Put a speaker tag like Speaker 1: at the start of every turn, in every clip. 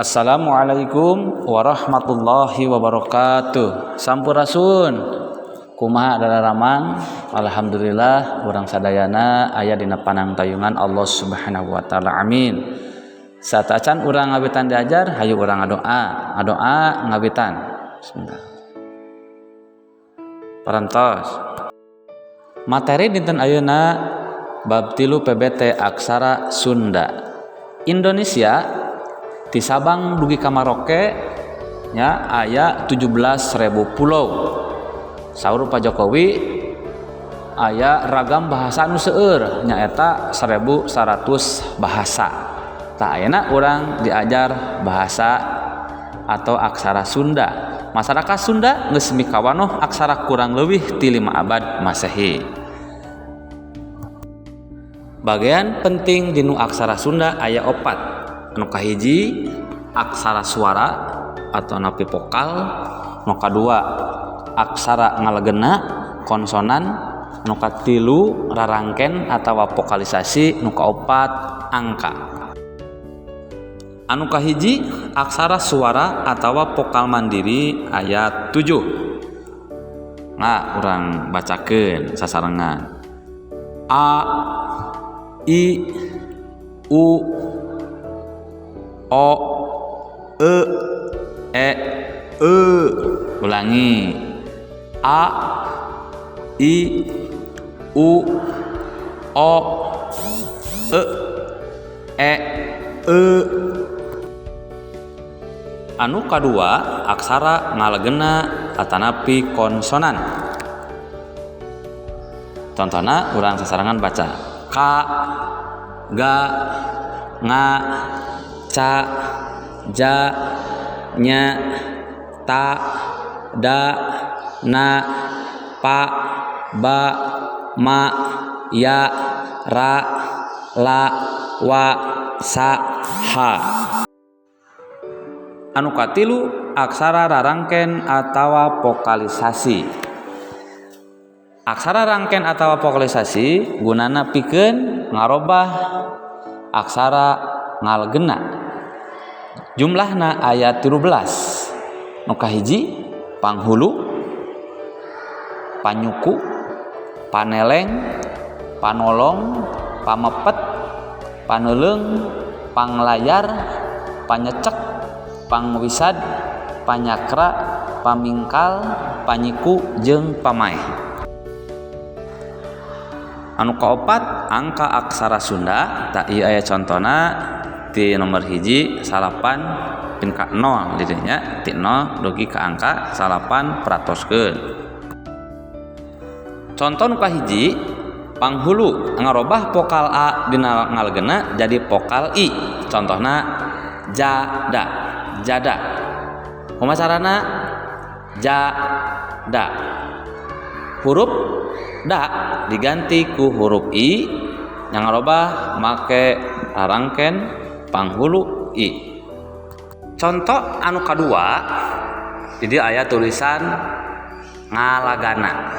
Speaker 1: Assalamualaikum warahmatullahi wabarakatuh. Sampurasun. Kumaha dalaramang? Alhamdulillah urang sadayana aya dina panangtayungan Allah Subhanahu wa taala. Amin. Satacan urang ngawitan diajar, hayu urang ngadoa ngawitan. Bismillah. Parantos. Materi dinten ayeuna bab 3 PBT aksara Sunda. Indonesia ti Sabang dugi ka Maroke nya aya 17.000 pulau. Saur Pak Jokowi aya ragam bahasa anu seueur nyaeta 1.100 bahasa. Tah ayeuna urang diajar bahasa atau aksara Sunda. Masyarakat Sunda geus mikawanoh aksara kurang leuwih ti 5 abad Masehi. Bagian penting dinu aksara Sunda aya 4. Anu kahiji aksara suara atau napi vokal, anu kadua aksara ngalegena konsonan, anu katilu rarangken atawa vokalisasi, anu kaopat angka. Anu kahiji aksara suara atawa vokal mandiri aya 7. Nah, urang bacakeun sasarengan. A, I, U, O, E, ulangi. A, I, U, O, E, Anu kadua aksara ngalegena atanapi konsonan. Contohna urang sasarangan baca ka, ga, nga, ca, ja, nya, ta, da, na, pa, ba, ma, ya, ra, la, wa, sa, ha. Anu katilu aksara rarangken atawa vokalisasi. Aksara rangken atawa vokalisasi gunana pikeun ngarobah aksara ngalegena. Jumlahna aya 13. Nu kahiji panghulu, panyuku, paneleng, panolong, pamepet, paneuleung, panglayar, panyecek, pangwisad, panyakra, pamingkal, panyiku jeung pamaeh. Anu kaopat angka aksara Sunda tak ieu aya contona ti nomor hiji 9 pin ka 0 di dieu nya ti 0 dugi ka angka 9 peratoskeun. Contoh nu kahiji panghulu ngarobah vokal A dina ngalegena jadi vokal I. Contohna jada, jada. Kumaha carana? Jada. Huruf da diganti ku huruf I yang ngarobah make rarangken panghulu I. Contoh anu kadua jadi aya tulisan ngalagana.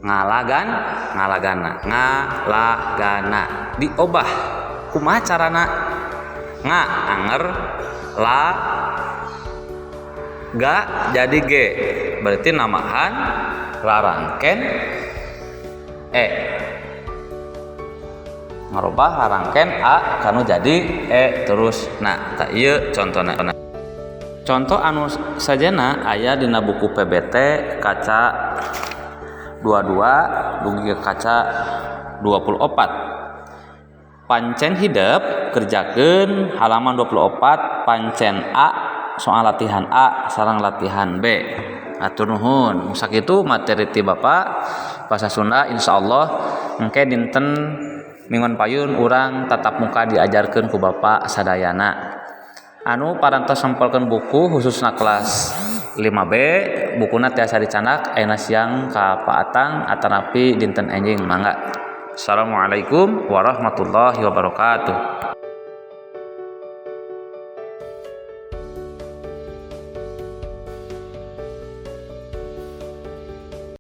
Speaker 1: Ngalagana diobah kumaha carana? Nga anger, la ga jadi G berarti namahan rarangken E. Ngarobah rarangken A kanu jadi E terus. Nah, tak ieu contona. Contoh anu sajana aya dina buku PBT kaca 22 dugi kaca 24. Pancen hidup kerjakeun halaman 24 pancen A soal latihan A sareng latihan B. Atur nuhun. Sakitu materi ti Bapak bahasa Sunda insyaallah engke dinten minggon payun urang tatap muka diajarkeun ku Bapak sadayana. Anu parantos sampelkeun buku khususna kelas 5B, bukuna tiasa dicandak ayeuna siang ka Paatang atanapi dinten enjing mangga. Assalamualaikum warahmatullahi wabarakatuh.